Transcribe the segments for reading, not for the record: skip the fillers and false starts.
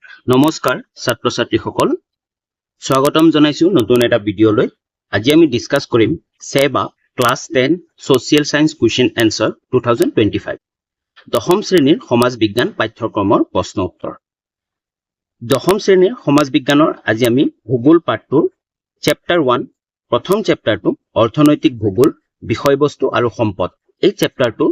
নমস্কাৰ ছাত্ৰ ছাত্ৰীসকল স্বাগতম জনাইছো নতুন এটা ভিডিঅলৈ আজি আমি ডিসকাস কৰিম সেবা class 10 social science question answer 2025 দশম শ্ৰেণীৰ সমাজ বিজ্ঞান পাঠ্যক্ৰমৰ প্ৰশ্ন উত্তৰ দশম শ্ৰেণীৰ সমাজ বিজ্ঞানৰ আজি আমি ভূগোল পাঠটোৰ চ্যাপ্টাৰ 1 প্ৰথম চ্যাপ্টাৰটো অৰ্থনৈতিক ভূগোল বিষয়বস্তু আৰু সম্পদ এই চ্যাপ্টাৰটো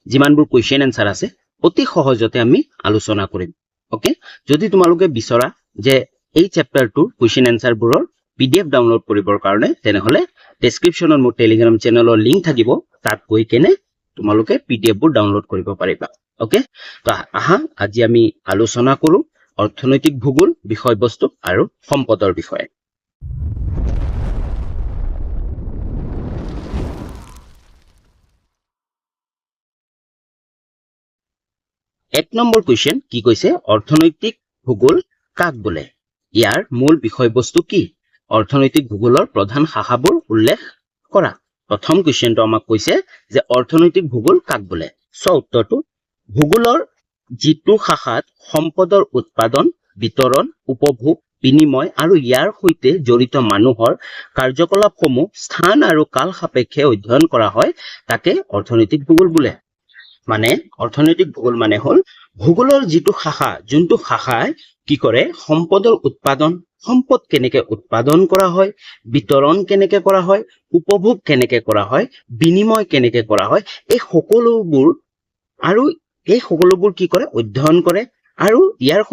যিমানবোৰ কোয়েশ্চন আনসাৰ আছে অতি সহজতে আমি আলোচনা কৰিম ওকে যদি তোমালোকে বিচৰা যে এই চ্যাপ্টাৰটোৰ কোয়েশ্চন আনসাৰবোৰৰ পিডিএফ ডাউনলোড কৰিবৰ কাৰণে তেনেহলে ডেসক্ৰিপচনত মোৰ টেলিগ্ৰাম চেনেলৰ লিংক থাকিব তাত গৈ কেনে তোমালোকে পিডিএফ বোৰ ডাউনলোড কৰিব পাৰিবা ওকে তো আহা আজি আমি আলোচনা কৰো অৰ্থনৈতিক ভূগোল বিষয়বস্তু আৰু সম্পদৰ বিষয়ে এক নম্বৰ কোয়েশ্চন কি কৈছে অৰ্থনৈতিক ভূগোল কাক বোলে ইয়াৰ মূল বিষয়বস্তু কি অৰ্থনৈতিক ভূগোলৰ প্ৰধান শাখাবোৰ উল্লেখ কৰা প্ৰথম কোয়েশ্চনটো আমাক কৈছে যে অৰ্থনৈতিক ভূগোল কাক বোলে সো উত্তৰটো ভূগোলৰ যিটো শাখাত সম্পদৰ উৎপাদন বিতৰণ উপভোগ বিনিময় আৰু ইয়াৰ সৈতে জড়িত মানুহৰ কাৰ্যকলাপসমূহ স্থান আৰু কাল সাপেক্ষে অধ্যয়ন কৰা হয় তাকে অৰ্থনৈতিক ভূগোল বোলে মানে অৰ্থনৈতিক ভূগোল মানে হল ভূগোলৰ যিটো শাখা যোনটো শাখায় কি কৰে সম্পদৰ উৎপাদন সম্পদ কেনেকে উৎপাদন কৰা হয় বিতৰণ কেনেকে কৰা হয় উপভোগ কেনেকে কৰা হয় বিনিময় কেনেকে কৰা হয় এই সকলোবোৰ কি কৰে অধ্যয়ন কৰে আৰু ইয়াৰ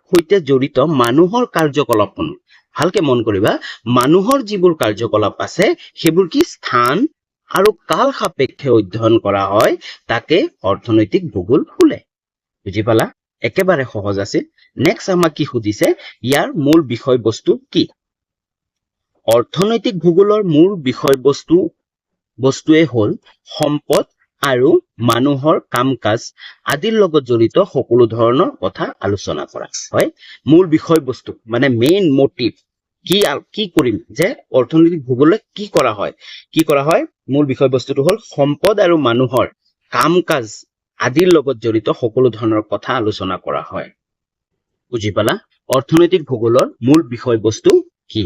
সৈতে জড়িত মানুহৰ কাৰ্যকলাপসমূহ ভালকে মন কৰিবা মানুহৰ যিবোৰ কাৰ্যকলাপ আছে সেইবোৰ কি স্থান আৰু কাল সাপেক্ষে অধ্যয়ন কৰা হয় তাকে অৰ্থনৈতিক ভূগোল বোলে বুজি পালা একেবাৰে সহজ আছে নেক্সট আমাক কি সুধিছে ইয়াৰ মূল বিষয়বস্তু কি অৰ্থনৈতিক ভূগোলৰ মূল বিষয়বস্তুৱে হল সম্পদ আৰু মানুহৰ কাম-কাজ আদিৰ লগত জড়িত সকলো ধৰণৰ কথা আলোচনা কৰা হয় মূল বিষয়বস্তু মানে মেইন মোটিভ কি কৰিম যে অৰ্থনৈতিক ভূগোলে কি কৰা হয় মূল বিষয়বস্তুটো হল সম্পদ আৰু মানুহৰ কাম-কাজ আদিৰ লগত জড়িত সকলো ধৰণৰ কথা আলোচনা কৰা হয় বুজি পালা অৰ্থনৈতিক ভূগোলৰ মূল বিষয়বস্তু কি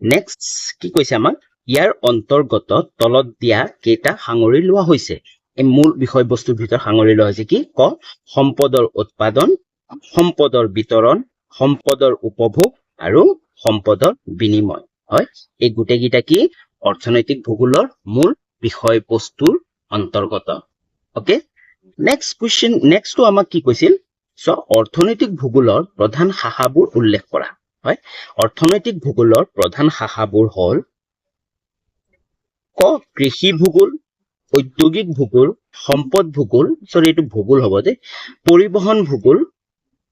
নেক্সট কি কৈছে আমাক ইয়াৰ অন্তৰ্গত তলত দিয়া কেইটা সাঙুৰি লোৱা হৈছে এই মূল বিষয়বস্তুৰ ভিতৰত সাঙুৰি লোৱা হৈছে কি ক সম্পদৰ উৎপাদন সম্পদৰ বিতৰণ সম্পদৰ উপভোগ আৰু সম্পদৰ বিনিময় হয় এই গুটেকিটা কি অৰ্থনৈতিক ভূগোলৰ মূল বিষয়বস্তুৰ অন্তৰ্গত ওকে নেক্সট কোয়েশ্চন নেক্সটটো আমাক কি কৈছিল সো অৰ্থনৈতিক ভূগোলৰ প্ৰধান শাখাবোৰ উল্লেখ কৰা হয় অৰ্থনৈতিক ভূগোলৰ প্ৰধান শাখাবোৰ হল ক কৃষি ভূগোল ঔদ্যোগিক ভূগোল সম্পদ ভূগোল এইটো ভূগোল হ'ব যে পৰিবহন ভূগোল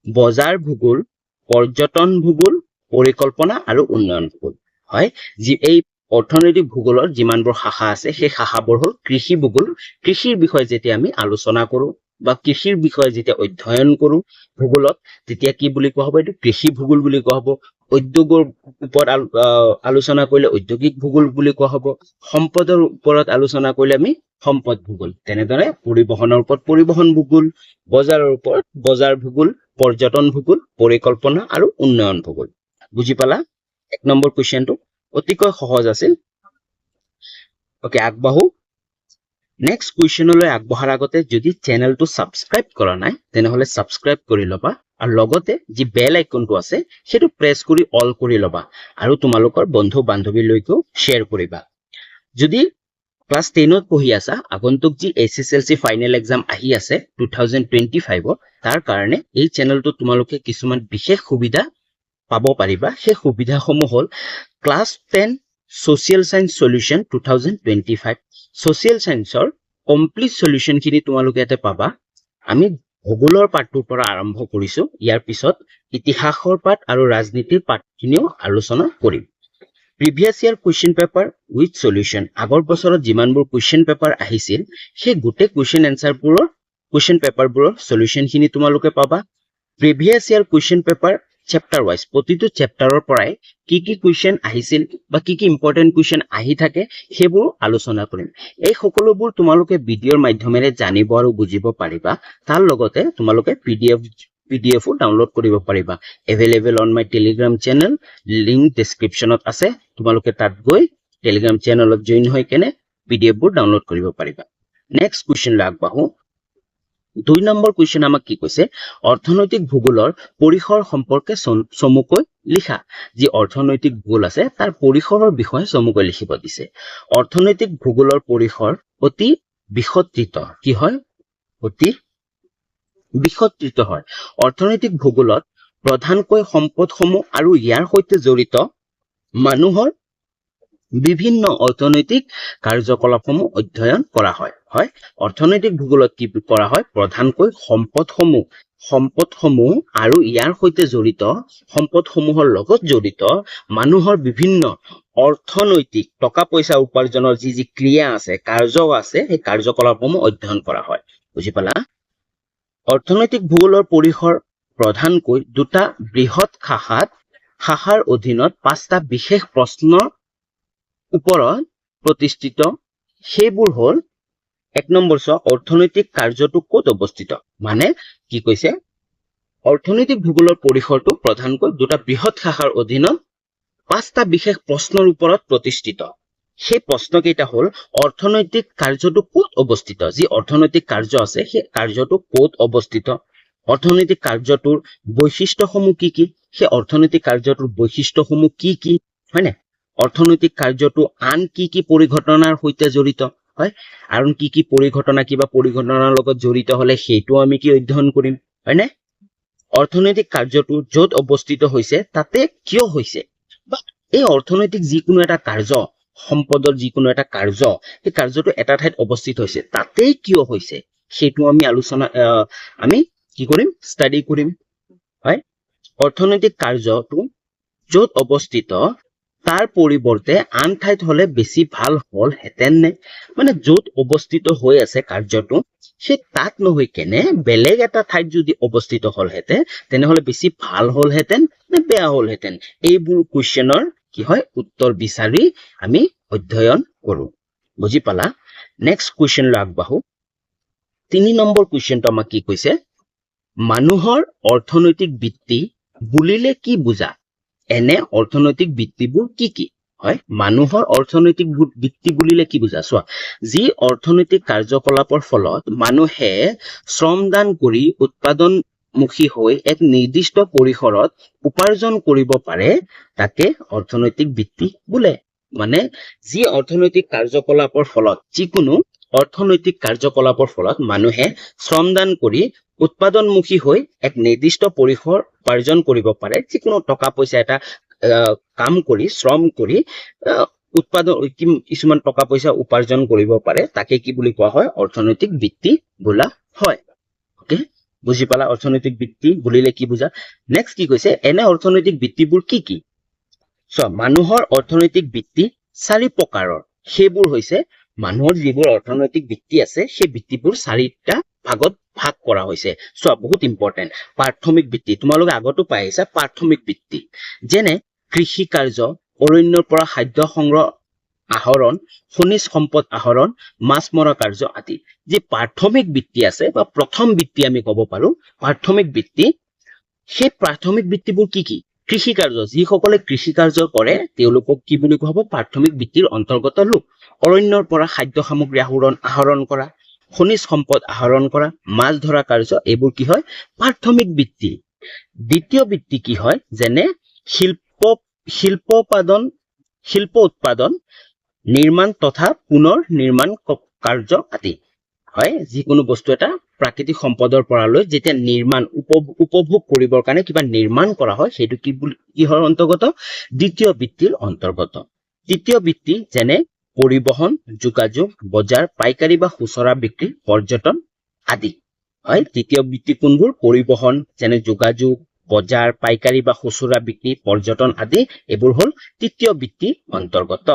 বজাৰ ভূগোল পৰ্যটন ভূগোল পৰিকল্পনা আৰু উন্নয়ন ভূগোল হয় যি এই অৰ্থনৈতিক ভূগোলৰ যিমানবোৰ শাখা আছে সেই শাখাবোৰ হল কৃষি ভূগোল কৃষিৰ বিষয়ে যেতিয়া আমি আলোচনা কৰো বা কৃষিৰ বিষয়ে যেতিয়া অধ্যয়ন কৰো ভূগোলত তেতিয়া কি বুলি কোৱা হ'ব এইটো কৃষি ভূগোল বুলি কোৱা হ'ব উদ্যোগৰ ওপৰত আলোচনা কৰিলে ঔদ্যোগিক ভূগোল বুলি কোৱা হ'ব সম্পদৰ ওপৰত আলোচনা কৰিলে আমি সম্পদ ভূগোল তেনেদৰে পৰিবহনৰ ওপৰত পৰিবহন ভূগোল বজাৰৰ ওপৰত বজাৰ ভূগোল পৰ্যটন ভূগোল পৰিকল্পনা আৰু উন্নয়ন ভূগোল বুজি পালা এক নম্বৰ কোয়েশ্চনটো অতিকৈ সহজ আছিল ওকে আগবাঢ়ো নেক্সট কোয়েশ্চনলৈ আগবঢ়াৰ আগতে যদি চেনেলটো সাবস্ক্ৰাইব কৰা নাই তেনেহলে সাবস্ক্ৰাইব কৰি লবা আৰু লগতে যি বেল আইকনটো আছে সেইটো প্ৰেছ কৰি অল কৰি লবা আৰু তোমালোকৰ বন্ধু বান্ধৱীলৈকেও শ্বেয়াৰ কৰিবা যদি ক্লাস 10ত পঢ়ি আছা আগন্তুক যি এছএছএলসি ফাইনেল এক্সাম আহি আছে 2025 তাৰ কাৰণে এই চেনেলটো তোমালোকে কিছুমান বিশেষ সুবিধা পাব পাৰিবা সেই সুবিধাসমূহ হল class 10 social science solution 2025 social সায়েন্সৰ কমপ্লিট সলিউশন খিনি তোমালোকে ইয়াতে পাবা আমি ভূগোলৰ পাঠটোৰ পৰা আৰম্ভ কৰিছো ইয়াৰ পিছত ইতিহাসৰ পাঠ আৰু ৰাজনীতিৰ পাঠখিনিও আলোচনা কৰিম প্ৰিভিয়াস ইয়াৰ কোয়েশ্চন পেপাৰ উইথ সলিউশন আগৰ বছৰত যিমানবোৰ কোয়েশ্চন পেপাৰ আহিছিল সেই গোটেই কোয়েশ্চন পেপাৰবোৰৰ সলিউশন খিনি তোমালোকে পাবা প্ৰিভিয়াস ইয়াৰ কোয়েশ্চন পেপাৰ চ্যাপ্টাৰ ওয়াইজ প্ৰতিটো চ্যাপ্টাৰৰ পৰাই কি কোয়েশ্চন আহিছিল বা কি ইম্পৰ্টেন্ট কোয়েশ্চন আহি থাকে সেইবোৰ আলোচনা কৰিম এই সকলোবোৰ তোমালোকে ভিডিঅৰ মাধ্যমেৰে জানিব আৰু বুজিব পাৰিবা তাৰ লগতে তোমালোকে পিডিএফ পিডিএফও ডাউনলোড কৰিব পাৰিবা available on my telegram channel link ডেসক্ৰিপচনত আছে তোমালোকে তাত গৈ টেলিগ্ৰাম চেনেলত জয়েন হৈ কেনে পিডিএফবোৰ ডাউনলোড কৰিব পাৰিবা নেক্সট কোৱেশ্চন আগবাঢ়ো 2 নম্বৰ কোৱেশ্চন আমাক কি কৈছে অৰ্থনৈতিক ভূগোলৰ পৰিসৰ সম্পৰ্কে চমুকৈ লিখা যি অৰ্থনৈতিক ভূগোল আছে তাৰ পৰিসৰৰ বিষয়ে চমুকৈ লিখিব দিছে অৰ্থনৈতিক ভূগোলৰ পৰিসৰ অতি বিস্তৃত কি হয় অতি বিস্তৃত হয় অৰ্থনৈতিক ভূগোলত প্ৰধানকৈ সম্পদসমূহ আৰু ইয়াৰ সৈতে জড়িত মানুহৰ বিভিন্ন অৰ্থনৈতিক কাৰ্যকলাপসমূহ অধ্যয়ন কৰা হয় হয় অৰ্থনৈতিক ভূগোলত কি কৰা হয় প্ৰধানকৈ সম্পদসমূহ আৰু ইয়াৰ সৈতে জড়িত সম্পদসমূহৰ লগত জড়িত মানুহৰ বিভিন্ন অৰ্থনৈতিক টকা পইচা উপাৰ্জনৰ যি ক্ৰিয়া আছে কাৰ্য আছে সেই কাৰ্যকলাপসমূহ অধ্যয়ন কৰা হয় বুজি পালা অৰ্থনৈতিক ভূগোলৰ পৰিসৰ প্ৰধানকৈ দুটা বৃহৎ শাখাৰ অধীনত পাঁচটা বিশেষ প্ৰশ্নৰ ওপৰত প্ৰতিষ্ঠিত সেইবোৰ হ'ল এক নম্বৰ অৰ্থনৈতিক কাৰ্যটো ক'ত অৱস্থিত মানে কি কৈছে অৰ্থনৈতিক ভূগোলৰ পৰিসৰটো প্ৰধানকৈ দুটা বৃহৎ শাখাৰ অধীনত পাঁচটা বিশেষ প্ৰশ্নৰ ওপৰত প্ৰতিষ্ঠিত সেই প্ৰশ্নকেইটা হ'ল অৰ্থনৈতিক কাৰ্যটো ক'ত অৱস্থিত যি অৰ্থনৈতিক কাৰ্য আছে সেই কাৰ্যটো ক'ত অৱস্থিত অৰ্থনৈতিক কাৰ্যটোৰ বৈশিষ্ট্যসমূহ কি কি সেই অৰ্থনৈতিক কাৰ্যটোৰ বৈশিষ্ট্যসমূহ কি কি হয়নে অৰ্থনৈতিক কাৰ্যটো আন কি কি পৰিঘটনাৰ সৈতে জড়িত হয় আৰু কি কি পৰিঘটনা কিবা পৰিঘটনাৰ লগত জড়িত হলে সেইটো আমি কি অধ্যয়ন কৰিম হয়নে অৰ্থনৈতিক কাৰ্যটো য'ত অৱস্থিত হৈছে তাতে কিয় হৈছে বা এই অৰ্থনৈতিক যিকোনো এটা কাৰ্য সম্পদৰ যিকোনো এটা কাৰ্য এই কাৰ্যটো এটা ঠাইত অৱস্থিত হৈছে তাতে কিয় হৈছে সেইটো আমি আলোচনা আমি কি কৰিম ষ্টাডি কৰিম হয় অৰ্থনৈতিক কাৰ্যটো য'ত অৱস্থিত তাৰ পৰিৱৰ্তে আন ঠাইত হলে বেছি ভাল হল হেতেন নে মানে য'ত অৱস্থিত হৈ আছে কাৰ্যটো সেই তাত নহয় কেনে বেলেগ এটা ঠাইত যদি অৱস্থিত হল হেতেন তেনেহলে বেছি ভাল হল হেতেন নে বেয়া হল হেতেন এইবোৰ কোৱেশ্চনৰ কি হয় উত্তৰ বিচাৰি আমি অধ্যয়ন কৰো বুজি পালা নেক্সট কোৱেশ্চন আগবাঢ়ো 3 নম্বৰ কোৱেশ্চনটো আমাক কি কৈছে মানুহৰ অৰ্থনৈতিক বৃত্তি বুলিলে কি বুজা এনে অৰ্থনৈতিক বৃত্তিবোৰ কি কি হয় মানুহৰ অৰ্থনৈতিক বৃত্তি বুলিলে কি বুজা চোৱা যি অৰ্থনৈতিক কাৰ্যকলাপৰ ফলত মানুহে শ্ৰমদান কৰি উৎপাদনমুখী হৈ এক নিৰ্দিষ্ট পৰিসৰত উপাৰ্জন কৰিব পাৰে তাকে অৰ্থনৈতিক বৃত্তি বোলে মানে যি অৰ্থনৈতিক কাৰ্যকলাপৰ ফলত যিকোনো অৰ্থনৈতিক কাৰ্যকলাপৰ ফলত মানুহে শ্ৰমদান কৰি উৎপাদনমুখী হৈ এক নিৰ্দিষ্ট পৰিসৰ উপাৰ্জন কৰিব পাৰে যিকোনো টকা পইচা এটা কাম কৰি শ্ৰম কৰি উৎপাদন কিছুমান টকা পইচা উপাৰ্জন কৰিব পাৰে তাকে কি বুলি কোৱা হয় অৰ্থনৈতিক বৃত্তি বোলা হয় ওকে বুজি পালা অৰ্থনৈতিক বৃত্তি বুলিলে কি বুজা নেক্সট কি কৈছে এনে অৰ্থনৈতিক বৃত্তিবোৰ কি কি চোৱা মানুহৰ অৰ্থনৈতিক বৃত্তি 4 প্ৰকাৰৰ সেইবোৰ হৈছে মানুহৰ যিবোৰ অৰ্থনৈতিক বৃত্তি আছে সেই বৃত্তিবোৰ 4টা ভাগত ভাগ কৰা হৈছে চোৱা বহুত ইম্পৰ্টেন্ট প্ৰাথমিক বৃত্তি তোমালোকে আগতো পাই আহিছা প্ৰাথমিক বৃত্তি যেনে কৃষি কাৰ্য অৰণ্যৰ পৰা খাদ্য সংগ্ৰহ আহৰণ খনিজ সম্পদ আহৰণ মাছ মৰা কাৰ্য আদি যি প্ৰাথমিক বৃত্তি আছে বা প্ৰথম বৃত্তি আমি ক'ব পাৰো প্ৰাথমিক বৃত্তি সেই প্ৰাথমিক বৃত্তিবোৰ কি কি কৃষি কাৰ্য যিসকলে কৃষি কাৰ্য কৰে তেওঁলোকক কি বুলি কোৱা হ'ব প্ৰাথমিক বৃত্তিৰ অন্তৰ্গত লোক অৰণ্যৰ পৰা খাদ্য সামগ্ৰী আহৰণ কৰা খনিজ সম্পদ আহৰণ কৰা মাছ ধৰা কাৰ্য এইবোৰ কি হয় প্ৰাথমিক বৃত্তি দ্বিতীয় বৃত্তি কি হয় যেনে শিল্প উৎপাদন নিৰ্মাণ তথা পুনৰ নিৰ্মাণ কাৰ্য আদি হয় যিকোনো বস্তু এটা প্ৰাকৃতিক সম্পদৰ পৰা লৈ যেতিয়া নিৰ্মাণ উপভোগ কৰিবৰ কাৰণে কিবা নিৰ্মাণ কৰা হয় সেইটো কিহৰ অন্তৰ্গত দ্বিতীয় বৃত্তিৰ অন্তৰ্গত তৃতীয় বৃত্তি যেনে পৰিবহন যোগাযোগ বজাৰ পাইকাৰী বা খুচৰা বিক্ৰী পৰ্যটন আদি হয় তৃতীয় বৃত্তি কোনবোৰ পৰিবহন যেনে যোগাযোগ বজাৰ পাইকাৰী বা খুচৰা বিক্ৰী পৰ্যটন আদি এইবোৰ হ'ল তৃতীয় বৃত্তিৰ অন্তৰ্গত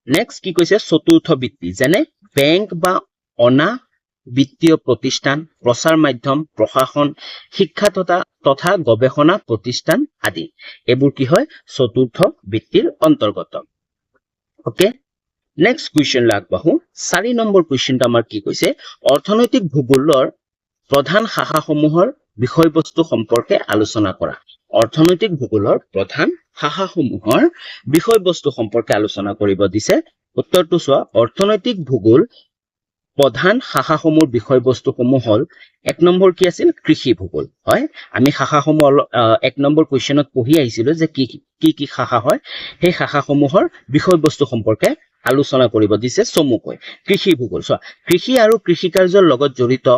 নেক্সট কি কৈছে চতুৰ্থ বৃত্তি যেনে বেংক বা অনা বিত্তীয় প্ৰতিষ্ঠান প্ৰচাৰ মাধ্যম প্ৰশাসন শিক্ষা তথা গৱেষণা প্ৰতিষ্ঠান আদি এইবোৰ কি হয় চতুৰ্থ বৃত্তিৰ অন্তৰ্গত ওকে নেক্সট কোৱেশ্চন আগবাঢ়ো 4 নম্বৰ কোৱেশ্চনটো আমাৰ কি কৈছে অৰ্থনৈতিক ভূগোলৰ প্ৰধান শাখাসমূহৰ বিষয়বস্তু সম্পৰ্কে আলোচনা কৰা অৰ্থনৈতিক ভূগোলৰ প্ৰধান শাখাসমূহৰ বিষয়বস্তু সম্পৰ্কে আলোচনা কৰিব দিছে উত্তৰটো চোৱা অৰ্থনৈতিক ভূগোল প্ৰধান শাখাসমূহৰ বিষয়বস্তুসমূহ হল এক নম্বৰ কি আছিল কৃষি ভূগোল হয় আমি শাখাসমূহ এক নম্বৰ কোৱেশ্চনত পঢ়ি আহিছিলো যে কি শাখা হয় সেই শাখাসমূহৰ বিষয়বস্তু সম্পৰ্কে আলোচনা কৰিব দিছে চমুকৈ কৃষি ভূগোল চোৱা কৃষি আৰু কৃষি কাৰ্যৰ লগত জড়িত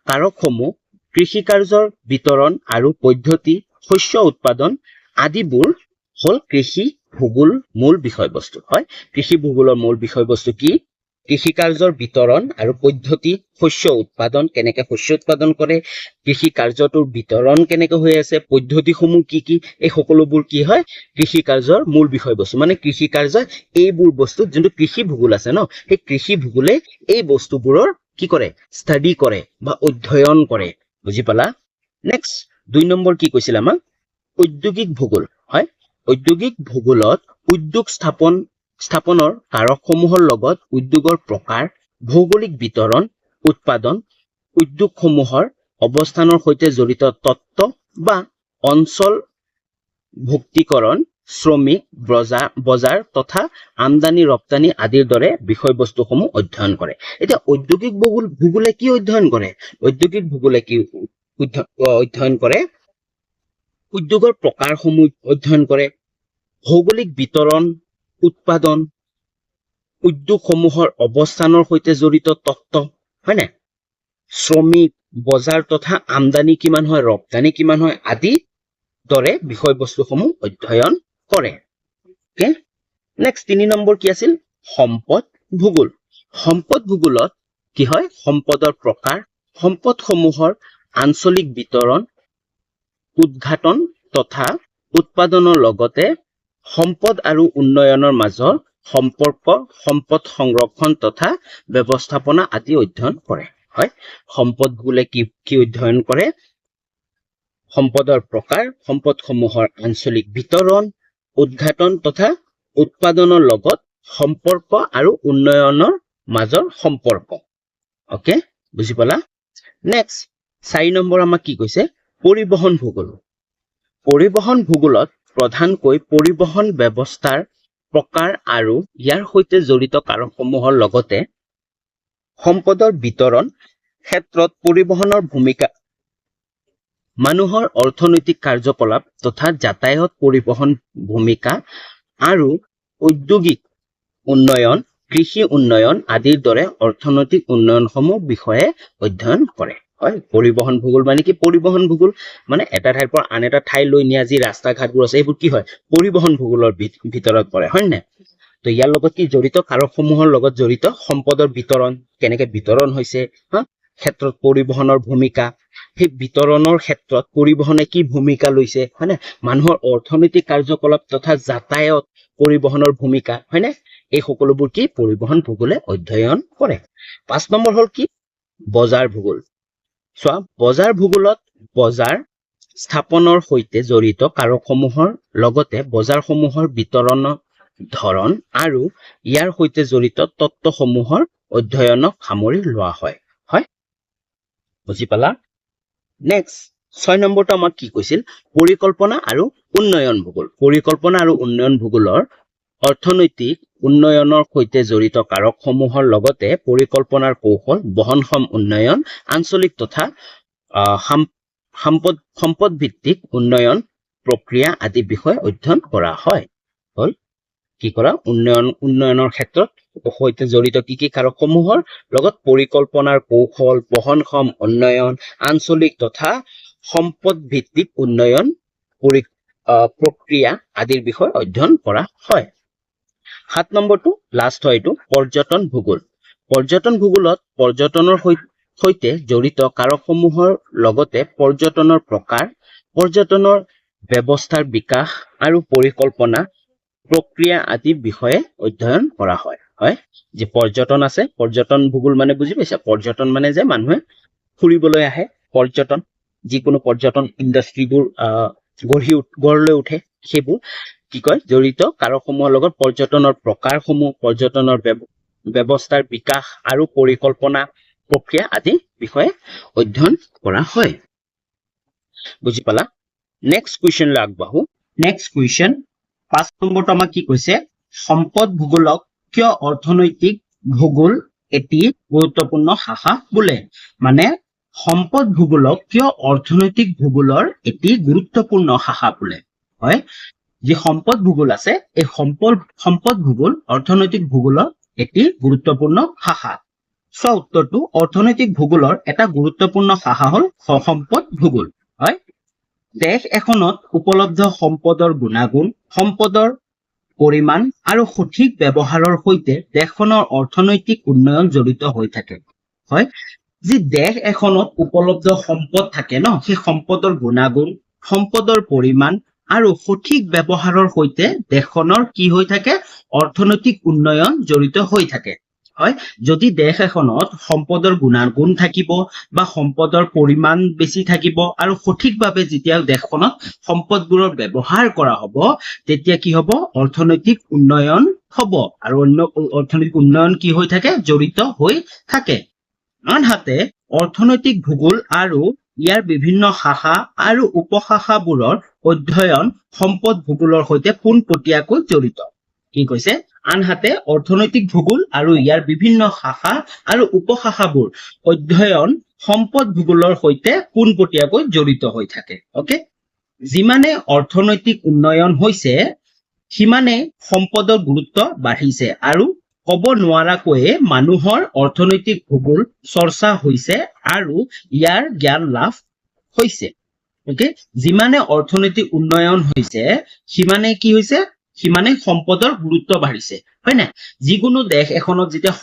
কাৰকসমূহ কৃষি কাৰ্যৰ বিতৰণ আৰু পদ্ধতি শস্য উৎপাদন আদিবোৰ হল কৃষি ভূগোল মূল বিষয়বস্তু হয় কৃষি ভূগোলৰ মূল বিষয়বস্তু কি কৃষি কাৰ্যৰ বিতৰণ আৰু পদ্ধতি শস্য উৎপাদন কেনেকৈ শস্য উৎপাদন কৰে কৃষি কাৰ্যটোৰ বিতৰণ কেনেকৈ হৈ আছে পদ্ধতিসমূহ কি এই সকলোবোৰ কি হয় কৃষি কাৰ্যৰ মূল বিষয়বস্তু মানে কৃষি কাৰ্যৰ এইবোৰ বস্তু যোনটো কৃষি ভূগোল আছে ন সেই কৃষি ভূগোলে এই বস্তুবোৰৰ কি কৰে ষ্টাডি কৰে বা অধ্যয়ন কৰে বুজি পালা নেক্সট 2 নম্বৰ কি কৈছিল আমাক ঔদ্যোগিক ভূগোল হয় ঔদ্যোগিক ভূগোলত উদ্যোগ স্থাপনৰ কাৰকসমূহৰ লগত উদ্যোগৰ প্ৰকাৰ ভৌগোলিক বিতৰণ উৎপাদন উদ্যোগসমূহৰ অৱস্থানৰ সৈতে জড়িত তত্ত্ব বা অঞ্চল ভুক্তিকৰণ শ্ৰমিক বজাৰ তথা আমদানি ৰপ্তানি আদিৰ দৰে বিষয়বস্তুসমূহ অধ্যয়ন কৰে এতিয়া ঔদ্যোগিক ভূগোলে কি অধ্যয়ন কৰে ঔদ্যোগিক ভূগোলে কি অধ্যয়ন কৰে উদ্যোগৰ প্ৰকাৰসমূহ অধ্যয়ন কৰে ভৌগোলিক বিতৰণ উৎপাদন উদ্যোগসমূহৰ অৱস্থানৰ সৈতে জড়িত তত্ত্ব হয় না শ্ৰমিক বজাৰ তথা আমদানি কিমান হয় ৰপ্তানি কিমান হয় আদি দৰে বিষয়বস্তুসমূহ অধ্যয়ন কৰে ওকে নেক্সট 3 নম্বৰ কি আছিল সম্পদ ভূগোল সম্পদ ভূগোলত কি হয় সম্পদৰ প্ৰকাৰ সম্পদসমূহৰ আঞ্চলিক বিতৰণ উদ্ঘাটন তথা উৎপাদনৰ লগতে সম্পদ আৰু উন্নয়নৰ মাজৰ সম্পৰ্ক সম্পদ সংৰক্ষণ তথা ব্যৱস্থাপনা আদি অধ্যয়ন কৰে হয় সম্পদ ভূগোলে কি অধ্যয়ন কৰে সম্পদৰ প্ৰকাৰ সম্পদসমূহৰ আঞ্চলিক বিতৰণ উদ্ঘাটন তথা উৎপাদনৰ লগত সম্পৰ্ক আৰু উন্নয়নৰ মাজৰ সম্পৰ্ক ওকে বুজি পালা নেক্সট 4 নম্বৰ আমাক কি কৈছে পৰিবহন ভূগোল পৰিবহন ভূগোলত প্ৰধানকৈ পৰিবহন ব্যৱস্থাৰ প্ৰকাৰ আৰু ইয়াৰ সৈতে জড়িত কাৰকসমূহৰ লগতে সম্পদৰ বিতৰণ ক্ষেত্ৰত পৰিবহনৰ ভূমিকা মানুহৰ অৰ্থনৈতিক কাৰ্যকলাপ তথা যাতায়াত পৰিবহন ভূমিকা আৰু ঔদ্যোগিক উন্নয়ন কৃষি উন্নয়ন আদিৰ দৰে অৰ্থনৈতিক উন্নয়নসমূহ বিষয়ে অধ্যয়ন কৰে হয় পৰিবহন ভূগোল মানে কি পৰিবহন ভূগোল মানে এটা ঠাইৰ পৰা আন এটা ঠাইলৈ নিয়া যি ৰাস্তা ঘাটবোৰ আছে এইবোৰ কি হয় পৰিবহন ভূগোলৰ ভিতৰত পৰে হয় না তো ইয়াৰ লগত কি জড়িত কাৰকসমূহৰ লগত জড়িত সম্পদৰ বিতৰণ কেনেকৈ বিতৰণ হৈছে ক্ষেত্ৰত পৰিবহনৰ ভূমিকা সেই বিতৰণৰ ক্ষেত্ৰত পৰিবহনে কি ভূমিকা লৈছে হয় না মানুহৰ অৰ্থনৈতিক কাৰ্যকলাপ তথা যাতায়াত পৰিবহনৰ ভূমিকা হয় না এই সকলোবোৰ কি পৰিবহন ভূগোলে অধ্যয়ন কৰে 5 নম্বৰ হল কি বজাৰ ভূগোল চোৱা বজাৰ ভূগোলত বজাৰ স্থাপনৰ সৈতে জড়িত কাৰকসমূহৰ লগতে বজাৰসমূহৰ বিতৰণৰ ধৰণ আৰু ইয়াৰ সৈতে জড়িত তত্ত্বসমূহৰ অধ্যয়নক সামৰি লোৱা হয় হয় বুজি পালা নেক্সট 6 নম্বৰটো আমাক কি কৈছিল পৰিকল্পনা আৰু উন্নয়ন ভূগোল পৰিকল্পনা আৰু উন্নয়ন ভূগোলৰ অৰ্থনৈতিক উন্নয়নৰ সৈতে জড়িত কাৰকসমূহৰ লগতে পৰিকল্পনাৰ কৌশল বহনক্ষম উন্নয়ন আঞ্চলিক তথা সম্পদ ভিত্তিক উন্নয়ন প্ৰক্ৰিয়া আদি বিষয় অধ্যয়ন কৰা হয় হল কি কৰা উন্নয়নৰ ক্ষেত্ৰত সৈতে জড়িত কি কাৰকসমূহৰ লগত পৰিকল্পনাৰ কৌশল বহনক্ষম উন্নয়ন আঞ্চলিক তথা সম্পদ ভিত্তিক উন্নয়ন প্ৰক্ৰিয়া আদিৰ বিষয় অধ্যয়ন কৰা হয় 7 নম্বৰটো লাষ্ট হয় এইটো পৰ্যটন ভূগোল পৰ্যটন ভূগোলত পৰ্যটনৰ সৈতে জড়িত কাৰকসমূহৰ লগতে পৰ্যটনৰ প্ৰকাৰ পৰ্যটনৰ ব্যৱস্থাৰ বিকাশ আৰু পৰিকল্পনা প্ৰক্ৰিয়া আদি বিষয়ে অধ্যয়ন কৰা হয় হয় যে পৰ্যটন আছে পৰ্যটন ভূগোল মানে বুজি পাইছা পৰ্যটন মানে যে মানুহে ফুৰিবলৈ আহে পৰ্যটন যিকোনো পৰ্যটন ইণ্ডাষ্ট্ৰীবোৰ গঢ়লৈ উঠে সেইবোৰ কি কয় জড়িত কাৰকসমূহৰ লগত পৰ্যটনৰ প্ৰকাৰসমূহ পৰ্যটনৰ ব্যৱস্থাৰ বিকাশ আৰু পৰিকল্পনা প্ৰক্ৰিয়া আদি বিষয়ে অধ্যয়ন কৰা হয় বুজি পালা নেক্সট কুৱেশ্যনলৈ আগবাঢ়ো নেক্সট কুৱেশ্যন 5 নম্বৰটো আমাক কি কৈছে সম্পদ ভূগোলক কিয় অৰ্থনৈতিক ভূগোল এটি গুৰুত্বপূৰ্ণ শাখা বোলে মানে সম্পদ ভূগোলক কিয় অৰ্থনৈতিক ভূগোলৰ এটি গুৰুত্বপূৰ্ণ শাখা বোলে হয় যি সম্পদ ভূগোল আছে এই সম্পদ ভূগোল অৰ্থনৈতিক ভূগোলৰ এটি গুৰুত্বপূৰ্ণ শাখা সো উত্তৰটো অৰ্থনৈতিক ভূগোলৰ এটা গুৰুত্বপূৰ্ণ শাখা হ'ল সম্পদ ভূগোল হয় দেশ এখনত উপলব্ধ সম্পদৰ গুণাগুণ সম্পদৰ পৰিমাণ আৰু সঠিক ব্যৱহাৰৰ সৈতে দেশখনৰ অৰ্থনৈতিক উন্নয়ন জড়িত হৈ থাকে হয় যি দেশ এখনত উপলব্ধ সম্পদ থাকে ন সেই সম্পদৰ গুণাগুণ সম্পদৰ পৰিমাণ আৰু সঠিক ব্যৱহাৰৰ সৈতে দেশখনৰ কি হৈ থাকে অৰ্থনৈতিক উন্নয়ন জড়িত হৈ থাকে হয় যদি দেশ এখনত সম্পদৰ গুণাগুণ থাকিব বা সম্পদৰ পৰিমাণ বেছি থাকিব আৰু সঠিকভাৱে যেতিয়া দেশখনত সম্পদবোৰৰ ব্যৱহাৰ কৰা হ'ব তেতিয়া কি হ'ব অৰ্থনৈতিক উন্নয়ন হ'ব আৰু অৰ্থনৈতিক উন্নয়ন কি হৈ থাকে জড়িত হৈ থাকে আনহাতে অৰ্থনৈতিক ভূগোল আৰু ইয়াৰ বিভিন্ন শাখা আৰু উপশাখাবোৰৰ অধ্যয়ন সম্পদ ভূগোলৰ সৈতে পোনপটীয়াকৈ জড়িত কি কৈছে আনহাতে অৰ্থনৈতিক ভূগোল আৰু ইয়াৰ বিভিন্ন শাখা আৰু উপশাখাবোৰ অধ্যয়ন সম্পদ ভূগোলৰ সৈতে পোনপটীয়াকৈ জড়িত হৈ থাকে ওকে যিমানে অৰ্থনৈতিক উন্নয়ন হৈছে সিমানে সম্পদৰ গুৰুত্ব বাঢ়িছে আৰু ক'ব নোৱাৰাকৈয়ে মানুহৰ অৰ্থনৈতিক ভূগোল চৰ্চা হৈছে আৰু ইয়াৰ জ্ঞান লাভ হৈছে ওকে যিমানে অৰ্থনৈতিক উন্নয়ন হৈছে সিমানে কি হৈছে সিমানে সম্পদৰ গুৰুত্ব বাঢ়িছে হয় না যিকোনো দেশ এখনত যেতিয়া